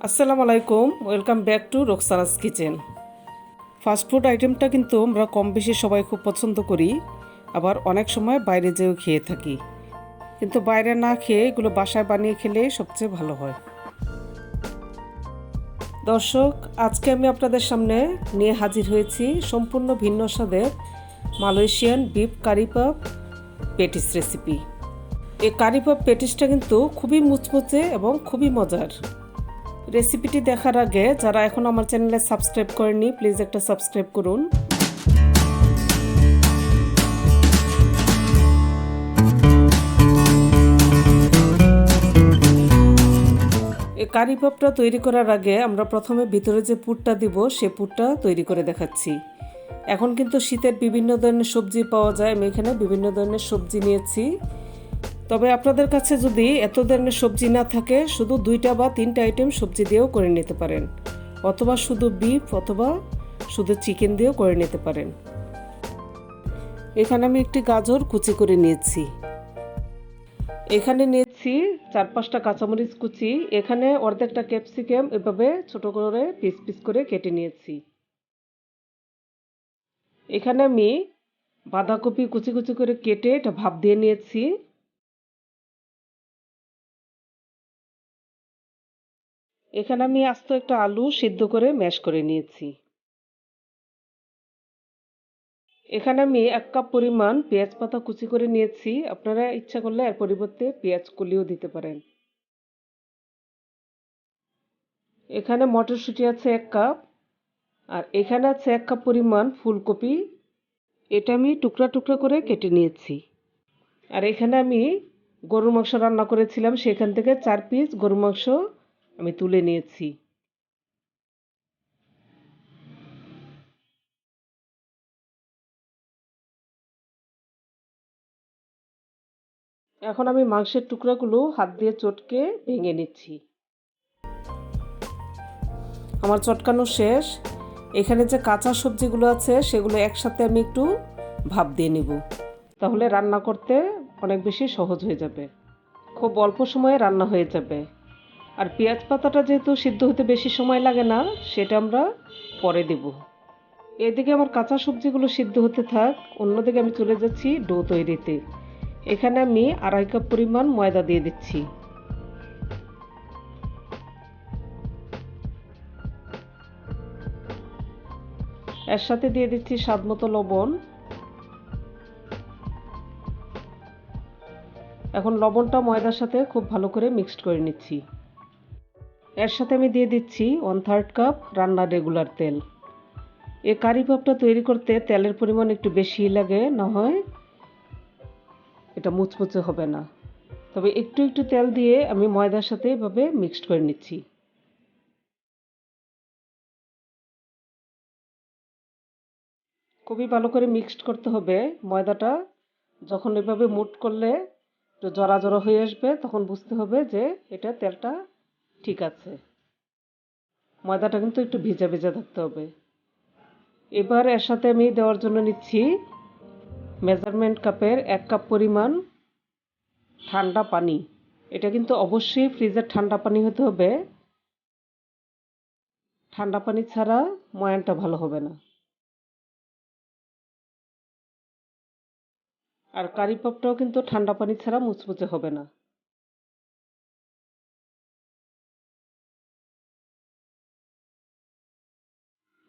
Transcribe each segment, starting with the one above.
আসসালামু আলাইকুম, welcome back to Roksana's kitchen. Fast food আইটেমটা কিন্তু আমরা কম বেশি সবাই খুব পছন্দ করি, আবার অনেক সময় বাইরে যেও খেয়ে থাকি। কিন্তু বাইরে না খেয়ে এগুলো বাসায় বানিয়ে খেলে সবচেয়ে ভালো হয়। দর্শক, আজকে আমি আপনাদের সামনে নিয়ে হাজির হয়েছি সম্পূর্ণ ভিন্ন স্বাদের Malaysian beef curry puff patties recipe. এই কারি পাফ পেটিসটা কিন্তু খুবই মুচমুচে এবং খুবই মজার। রেসিপিটি দেখার আগে যারা এখন আমার চ্যানেলে সাবস্ক্রাইব করেনি, প্লিজ একটা সাবস্ক্রাইব করুন। এই কারি পাপটা তৈরি করার আগে আমরা প্রথমে ভিতরে যে পুরটা দিব সে পুরটা তৈরি করে দেখাচ্ছি। এখন কিন্তু শীতের বিভিন্ন ধরনের সবজি পাওয়া যায়, আমি এখানে বিভিন্ন ধরনের সবজি নিয়েছি। তবে আপনাদের কাছে যদি এত ধরনের সবজি না থাকে, শুধু 2টা বা 3টা আইটেম সবজি দিয়েও করে নিতে পারেন, অথবা শুধু বিফ অথবা শুধু চিকেন দিয়েও করে নিতে পারেন। এখানে আমি একটি গাজর কুচি করে নিয়েছি। এখানে নিয়েছি 4-5টা কাঁচামরিচ কুচি। এখানে অর্ধেকটা ক্যাপসিকাম এভাবে ছোট করে পিস পিস করে কেটে নিয়েছি। এখানে আমি বাঁধাকপি কুচি কুচি করে কেটে এটা ভাপ দিয়ে নিয়েছি। এখানে আমি আস্ত একটা আলু সিদ্ধ করে ম্যাশ করে নিয়েছি। এখানে আমি 1 কাপ পরিমাণ পেঁয়াজ পাতা কুচি করে নিয়েছি। আপনারা ইচ্ছা করলে এর পরিবর্তে পেঁয়াজ কলিও দিতে পারেন। এখানে মটরশুঁটি আছে 1 কাপ, আর এখানে আছে 1 কাপ পরিমাণ ফুলকপি। এটা আমি টুকরা টুকরা করে কেটে নিয়েছি। আর এখানে আমি গরুর মাংস রান্না করেছিলাম, সেখান থেকে 4 পিস গরুর মাংস আমি তুলে নিয়েছি। এখন আমি মাংসের টুকরাগুলো হাত দিয়ে চটকে ভেঙে নিচ্ছি। আমার চটকানো শেষ। এখানে যে কাঁচা সবজিগুলো আছে সেগুলো একসাথে আমি একটু ভাপ দিয়ে নিব, তাহলে রান্না করতে অনেক বেশি সহজ হয়ে যাবে, খুব অল্প সময়ে রান্না হয়ে যাবে। আর পেঁয়াজ পাতাটা যেহেতু সিদ্ধ হতে বেশি সময় লাগে না, সেটা আমরা পরে দেব। এদিকে আমার কাঁচা সবজিগুলো সিদ্ধ হতে থাক, অন্যদিকে আমি চলে যাচ্ছি ডো তৈরিতে। এখানে আমি 2.5 কাপ পরিমাণ ময়দা দিয়ে দিচ্ছি। এর সাথে দিয়ে দিচ্ছি স্বাদ মতো লবণ। এখন লবণটা ময়দার সাথে খুব ভালো করে মিক্সড করে নিচ্ছি। এর সাথে আমি দিয়ে দিচ্ছি 1/3 কাপ রান্নার রেগুলার তেল। এই কারি পাপটা তৈরি করতে তেলের পরিমাণ একটু বেশিই লাগে, না হয় এটা মুচমুচে হবে না। তবে একটু একটু তেল দিয়ে আমি ময়দার সাথে এভাবে মিক্সড করে নিচ্ছি। খুবই ভালো করে মিক্সড করতে হবে। ময়দাটা যখন এভাবে মুট করলে একটু জড়া জড়া হয়ে আসবে, তখন বুঝতে হবে যে এটা তেলটা ঠিক আছে। ময়দাটা কিন্তু একটু ভিজা ভিজা থাকতে হবে। এবার এর সাথে আমি দেওয়ার জন্য নিচ্ছি মেজারমেন্ট কাপের 1 কাপ পরিমাণ ঠান্ডা পানি। এটা কিন্তু অবশ্যই ফ্রিজের ঠান্ডা পানি হতে হবে, ঠান্ডা পানি ছাড়া ময়ানটা ভালো হবে না। আর কারি পাপটাও কিন্তু ঠান্ডা পানি ছাড়া মুচমুচে হবে না।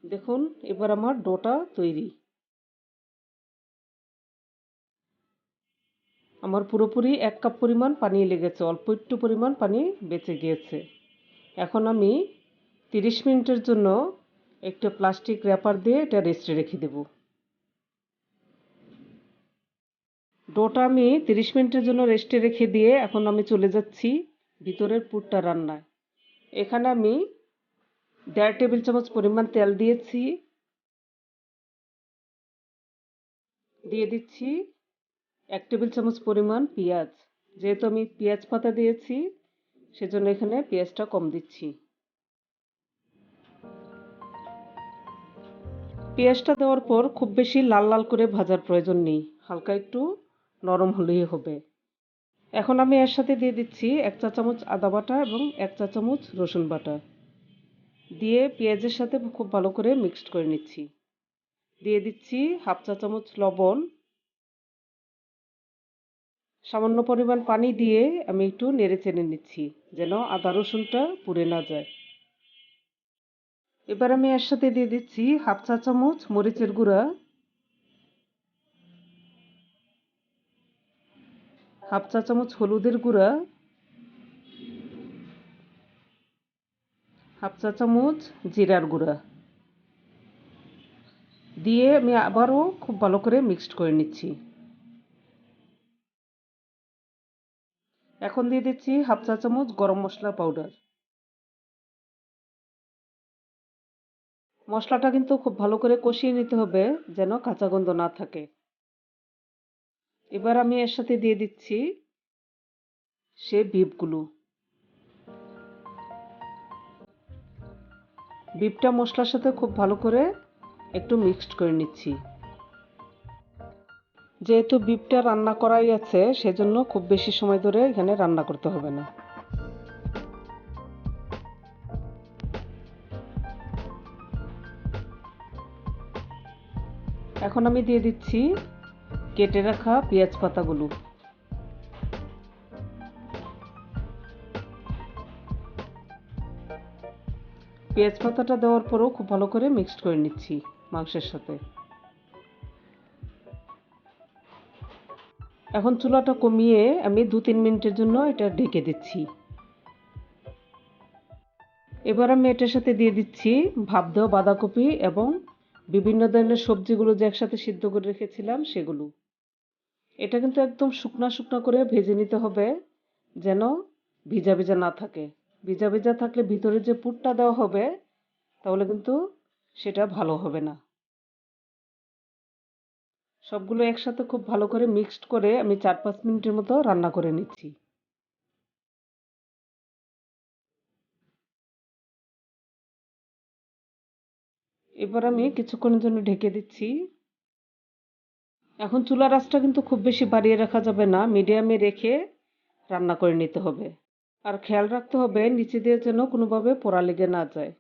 দেখুন, এবার আমার ডোটা তৈরি। আমার পুরোপুরি 1 কাপ পরিমাণ পানি লেগেছে, অল্প একটু পরিমাণ পানি বেঁচে গিয়েছে। এখন আমি 30 মিনিটের জন্য একটা প্লাস্টিক র্যাপার দিয়ে এটা রেস্টে রেখে দেব। ডোটা আমি 30 মিনিটের জন্য রেস্টে রেখে দিয়ে এখন আমি চলে যাচ্ছি ভিতরের পুরটা রান্নায়। এখানে আমি 1.5 টেবিল চামচ পরিমাণ তেল দিয়েছি। দিয়ে দিচ্ছি 1 টেবিল চামচ পরিমাণ পেঁয়াজ। যেহেতু আমি পেঁয়াজ পাতা দিয়েছি, সেজন্য এখানে পেঁয়াজটা কম দিচ্ছি। পেঁয়াজটা দেওয়ার পর খুব বেশি লাল লাল করে ভাজার প্রয়োজন নেই, হালকা একটু নরম হলেই হবে। এখন আমি এর সাথে দিয়ে দিচ্ছি 1 চা চামচ আদা বাটা এবং 1 চা চামচ রসুন বাটা। দিয়ে পেঁয়াজের সাথে খুব ভালো করে মিক্সড করে নিচ্ছি। দিয়ে দিচ্ছি হাফ চা চামচ লবণ, সামান্য পরিমাণ পানি দিয়ে আমি একটু নেড়ে চেড়ে নিচ্ছি যেন আদা রসুনটা পুড়ে না যায়। এবার আমি এর সাথে দিয়ে দিচ্ছি হাফ চা চামচ মরিচের গুঁড়া, হাফ চা চামচ হলুদের গুঁড়া, হাফ চা চামচ জিরার গুঁড়া দিয়ে আমি আবারও খুব ভালো করে মিক্সড করে নিচ্ছি। এখন দিয়ে দিচ্ছি হাফ চা চামচ গরম মশলা পাউডার। মশলাটা কিন্তু খুব ভালো করে কষিয়ে নিতে হবে যেন কাঁচা গন্ধ না থাকে। এবার আমি এর সাথে দিয়ে দিচ্ছি বিফগুলো। বিফটা মশলার সাথে খুব ভালো করে একটু মিক্সড করে নিচ্ছি। যেহেতু বিফটা রান্না করাই আছে সেজন্য খুব বেশি সময় ধরে এখানে রান্না করতে হবে না। এখন আমি দিয়ে দিচ্ছি কেটে রাখা পেঁয়াজ পাতাগুলো। পেঁয়াজ পাতাটা দেওয়ার পরও খুব ভালো করে মিক্সড করে নিচ্ছি মাংসের সাথে। এখন চুলাটা কমিয়ে আমি 2-3 মিনিটের জন্য এটা ঢেকে দিচ্ছি। এবার আমি এটার সাথে দিয়ে দিচ্ছি ভাপ দেওয়া বাঁধাকপি এবং বিভিন্ন ধরনের সবজিগুলো যে একসাথে সিদ্ধ করে রেখেছিলাম সেগুলো। এটা কিন্তু একদম শুকনা শুকনা করে ভেজে নিতে হবে যেন ভিজা ভিজা না থাকে। ভিজা ভিজা থাকলে ভিতরে যে পুরটা দেওয়া হবে তাহলে কিন্তু সেটা ভালো হবে না। সবগুলো একসাথে খুব ভালো করে মিক্সড করে আমি 4-5 মিনিটের মতো রান্না করে নিচ্ছি। এবার আমি কিছুক্ষণের জন্য ঢেকে দিচ্ছি। এখন চুলার আঁচটা কিন্তু খুব বেশি বাড়িয়ে রাখা যাবে না, মিডিয়ামে রেখে রান্না করে নিতে হবে। আর খেয়াল রাখতে হবে নিচে দিয়ে যেন কোনোভাবে পোড়া লেগে না যায়।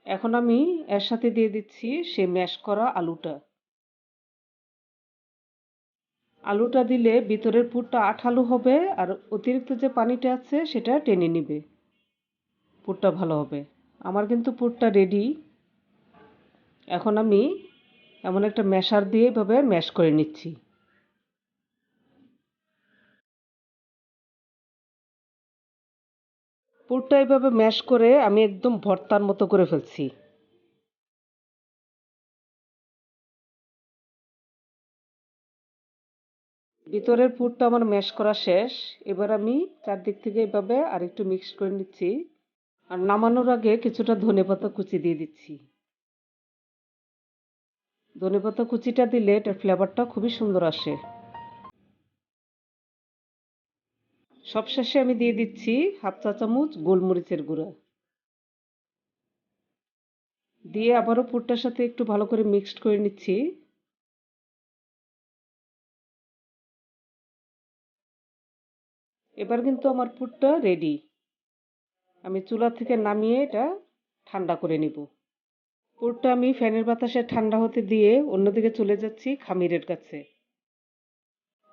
এখন আমি এর সাথে দিয়ে দিচ্ছি সেই ম্যাশ করা আলুটা। আলুটা দিলে ভিতরের পুরটা আঠালো হবে আর অতিরিক্ত যে পানিটা আছে সেটা টেনে নিবে, পুরটা ভালো হবে। আমার কিন্তু পুরটা রেডি। এখন আমি এমন একটা ম্যাশার দিয়ে এভাবে ম্যাশ করে নিচ্ছি। পুরটা এভাবে ম্যাশ করে আমি একদম ভর্তার মতো করে ফেলছি। ভিতরের পুরটা আমার ম্যাশ করা শেষ। এবার আমি চারদিক থেকে এভাবে আরেকটু মিক্স করে নিচ্ছি। আর নামানোর আগে কিছুটা ধনেপাতা কুচি দিয়ে দিচ্ছি। ধনেপাতা কুচিটা দিলে এটার ফ্লেভারটা খুবই সুন্দর আসে। সবশেষে আমি দিয়ে দিচ্ছি হাফ চা চামচ গোলমরিচের গুঁড়া দিয়ে আবারও পুরটার সাথে একটু ভালো করে মিক্সড করে নিচ্ছি। এবার কিন্তু আমার পুরটা রেডি। আমি চুলা থেকে নামিয়ে এটা ঠান্ডা করে নিব। পুরটা আমি ফ্যানের বাতাসে ঠান্ডা হতে দিয়ে অন্যদিকে চলে যাচ্ছি খামিরের কাছে।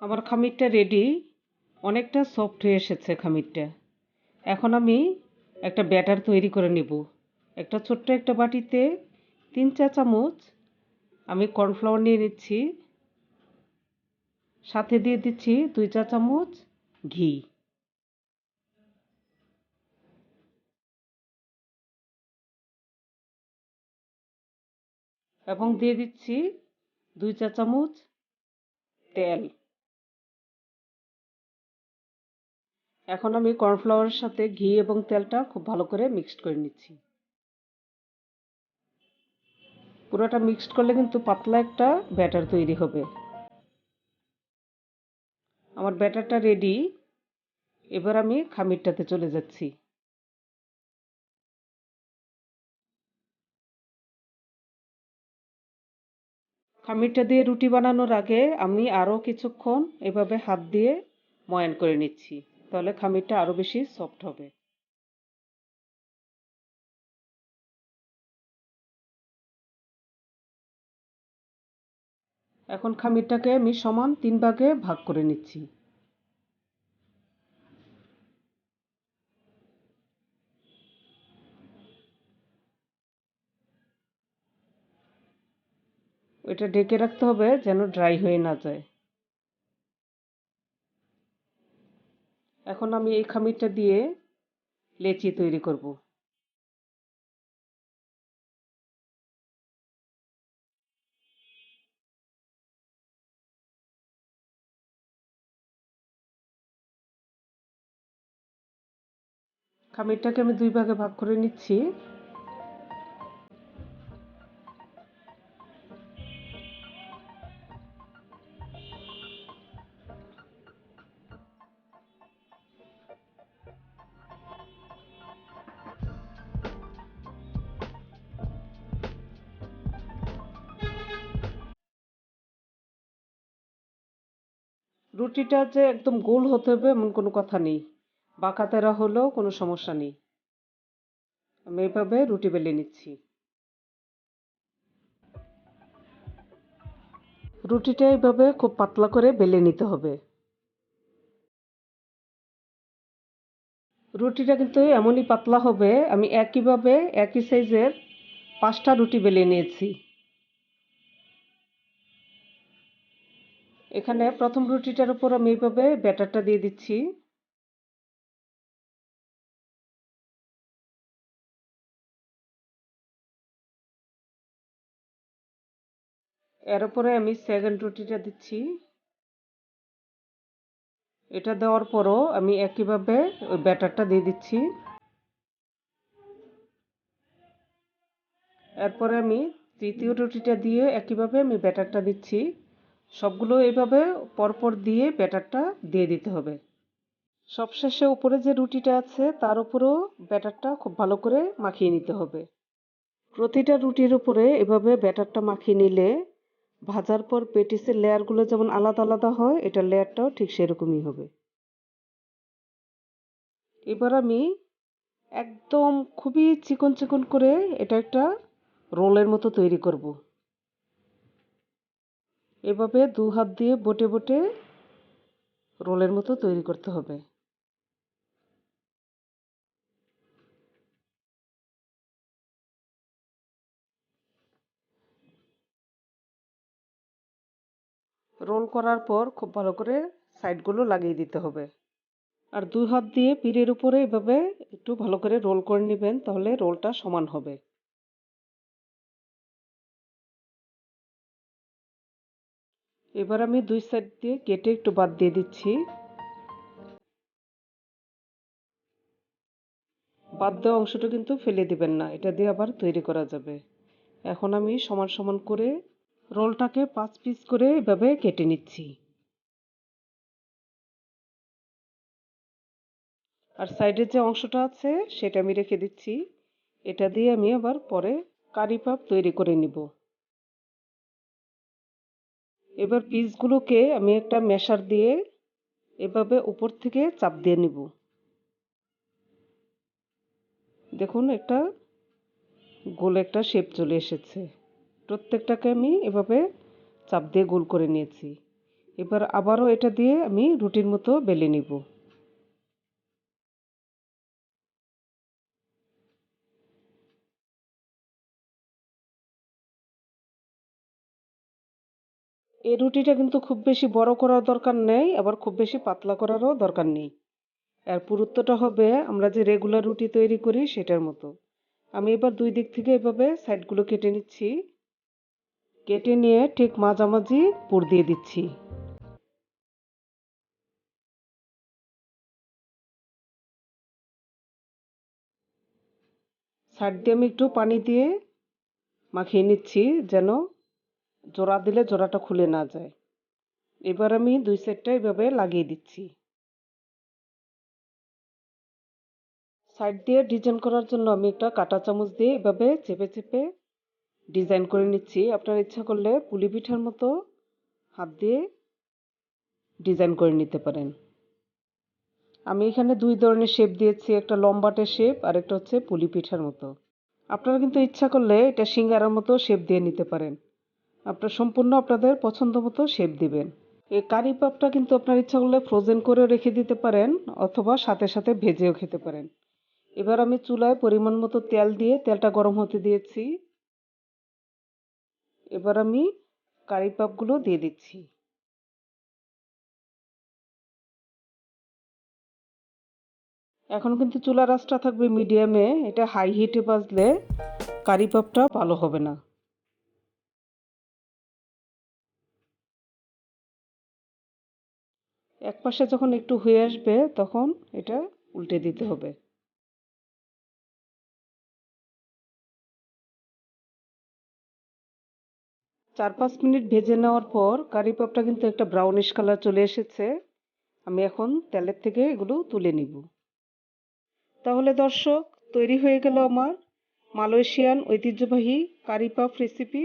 আমার খামিরটা রেডি, অনেকটা সফট হয়ে এসেছে খামিরটা। এখন আমি একটা ব্যাটার তৈরি করে নেব। একটা ছোট্ট একটা বাটিতে 3 চা চামচ আমি কর্নফ্লাওয়ার নিয়ে নিচ্ছি, সাথে দিয়ে দিচ্ছি 2 চা চামচ ঘি এবং দিয়ে দিচ্ছি 2 চা চামচ তেল। এখন আমি কর্নফ্লাওয়ারের সাথে ঘি এবং তেলটা খুব ভালো করে মিক্সড করে নিচ্ছি। পুরোটা মিক্সড করলে কিন্তু পাতলা একটা ব্যাটার তৈরি হবে। আমার ব্যাটারটা রেডি। এবার আমি খামিরটাতে চলে যাচ্ছি। খামিরটা দিয়ে রুটি বানানোর আগে আমি আরও কিছুক্ষণ এভাবে হাত দিয়ে ময়ান করে নিচ্ছি, তাহলে খামিরটা আরও বেশি সফট হবে। এখন খামিরটাকে আমি সমান 3 ভাগে ভাগ করে নিচ্ছি। এটা ঢেকে রাখতে হবে যেন ড্রাই হয়ে না যায়। এখন আমি এই খামিরটা দিয়ে লেচি তৈরি করব। খামিরটাকে আমি 2 ভাগে ভাগ করে নিচ্ছি। রুটিটা যে একদম গোল হতে হবে এমন কোনো কথা নেই, বাঁকা তেরা হলেও কোনো সমস্যা নেই। আমি এভাবে রুটি বেলে নিচ্ছি। রুটিটা এইভাবে খুব পাতলা করে বেলে নিতে হবে। রুটিটা কিন্তু এমনই পাতলা হবে, আমি একইভাবে একই সাইজের 5টা রুটি বেলে নিয়েছি। এখানে প্রথম রুটিটার উপর আমি এইভাবে ব্যাটারটা দিয়ে দিচ্ছি। এর উপরে আমি সেকেন্ড রুটিটা দিচ্ছি। এটা দেওয়ার পরও আমি একইভাবে ওই ব্যাটারটা দিয়ে দিচ্ছি। এরপরে আমি তৃতীয় রুটিটা দিয়ে একইভাবে আমি ব্যাটারটা দিচ্ছি। সবগুলো এইভাবে পরপর দিয়ে ব্যাটারটা দিয়ে দিতে হবে। সবশেষে উপরে যে রুটিটা আছে তার উপরেও ব্যাটারটা খুব ভালো করে মাখিয়ে নিতে হবে। প্রতিটা রুটির উপরে এভাবে ব্যাটারটা মাখিয়ে নিলে ভাজার পর পেটিসের লেয়ারগুলো যেমন আলাদা আলাদা হয়, এটার লেয়ারটাও ঠিক সেরকমই হবে। এবার আমি একদম খুবই চিকন চিকন করে এটা একটা রোলের মতো তৈরি করব। এভাবে 2 হাত দিয়ে বটে বটে রোলের মতো তৈরি করতে হবে। রোল করার পর খুব ভালো করে সাইডগুলো লাগিয়ে দিতে হবে। আর 2 হাত দিয়ে পিঠের উপরে এভাবে একটু ভালো করে রোল করে নেবেন, তাহলে রোলটা সমান হবে। এবার আমি 2 সাইড দিয়ে কেটে একটু বাদ দিয়ে দিচ্ছি। বাদ দেওয়া অংশটা কিন্তু ফেলে দিবেন না, এটা দিয়ে আবার তৈরি করা যাবে। এখন আমি সমান সমান করে রোলটাকে 5 পিস করে এভাবে কেটে নিচ্ছি। আর সাইডের যে অংশটা আছে সেটা আমি রেখে দিচ্ছি। এটা দিয়ে আমি আবার পরে কারি পাপ তৈরি করে নিব। এবার পিসগুলোকে আমি একটা ম্যাশার দিয়ে এভাবে উপর থেকে চাপ দিয়ে নিব। দেখুন একটা গোল একটা শেপ চলে এসেছে। প্রত্যেকটাকে আমি এভাবে চাপ দিয়ে গোল করে নিয়েছি। এবার আবারও এটা দিয়ে আমি রুটির মতো বেলে নিব। এই রুটিটা কিন্তু খুব বেশি বড় করার দরকার নেই, আবার খুব বেশি পাতলা করারও দরকার নেই। এর পুরুত্বটা হবে আমরা যে রেগুলার রুটি তৈরি করি সেটার মতো। আমি এবার 2 দিক থেকে এভাবে সাইডগুলো কেটে নিচ্ছি। কেটে নিয়ে ঠিক মাঝামাঝি পুর দিয়ে দিচ্ছি। সাইড দিয়ে আমি একটু পানি দিয়ে মাখিয়ে নিচ্ছি যেন জোড়া দিলে জোড়াটা খুলে না যায়। এবার আমি 2 সাইডটা এভাবে লাগিয়ে দিচ্ছি। সাইড দিয়ে ডিজাইন করার জন্য আমি একটা কাঁটা চামচ দিয়ে এভাবে চেপে চেপে ডিজাইন করে নিচ্ছি। আপনার ইচ্ছা করলে পুলি পিঠার মতো হাত দিয়ে ডিজাইন করে নিতে পারেন। আমি এখানে 2 ধরনের শেপ দিয়েছি, একটা লম্বাটে শেপ আর একটা হচ্ছে পুলি পিঠার মতো। আপনারা কিন্তু ইচ্ছা করলে এটা সিঙ্গারার মতো শেপ দিয়ে নিতে পারেন। আপনার সম্পূর্ণ আপনাদের পছন্দ মতো শেপ দিবেন। এই কারি পাপটা কিন্তু আপনার ইচ্ছা করলে ফ্রোজেন করেও রেখে দিতে পারেন অথবা সাথে সাথে ভেজেও খেতে পারেন। এবার আমি চুলায় পরিমাণ মতো তেল দিয়ে তেলটা গরম হতে দিয়েছি। এবার আমি কারি পাপগুলো দিয়ে দিচ্ছি। এখন কিন্তু চুলার আঁচটা থাকবে মিডিয়ামে, এটা হাই হিটে ভাজলে কারি পাপটা ভালো হবে না। এক পাশে যখন একটু হয়ে আসবে তখন এটা উল্টে দিতে হবে। 4-5 মিনিট ভেজে নেওয়ার পর কারি পাপটা কিন্তু একটা ব্রাউনিশ কালার চলে এসেছে। আমি এখন তেলের থেকে এগুলো তুলে নিব। তাহলে দর্শক, তৈরি হয়ে গেল আমার মালয়েশিয়ান ঐতিহ্যবাহী কারি পাপ রেসিপি।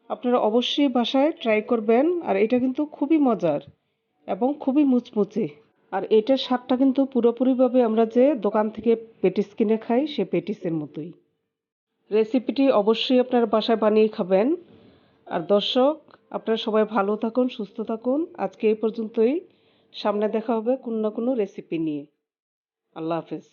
আপনারা অবশ্যই বাসায় ট্রাই করবেন, আর এটা কিন্তু খুবই মজার এবং খুবই মুচমুচে। আর এটার স্বাদটা কিন্তু পুরোপুরিভাবে আমরা যে দোকান থেকে পেটিস কিনে খাই সে পেটিসের মতোই। রেসিপিটি অবশ্যই আপনারা বাসায় বানিয়ে খাবেন। আর দর্শক, আপনারা সবাই ভালো থাকুন, সুস্থ থাকুন। আজকে এই পর্যন্তই। সামনে দেখা হবে কোনো না কোনো রেসিপি নিয়ে। আল্লাহ হাফেজ।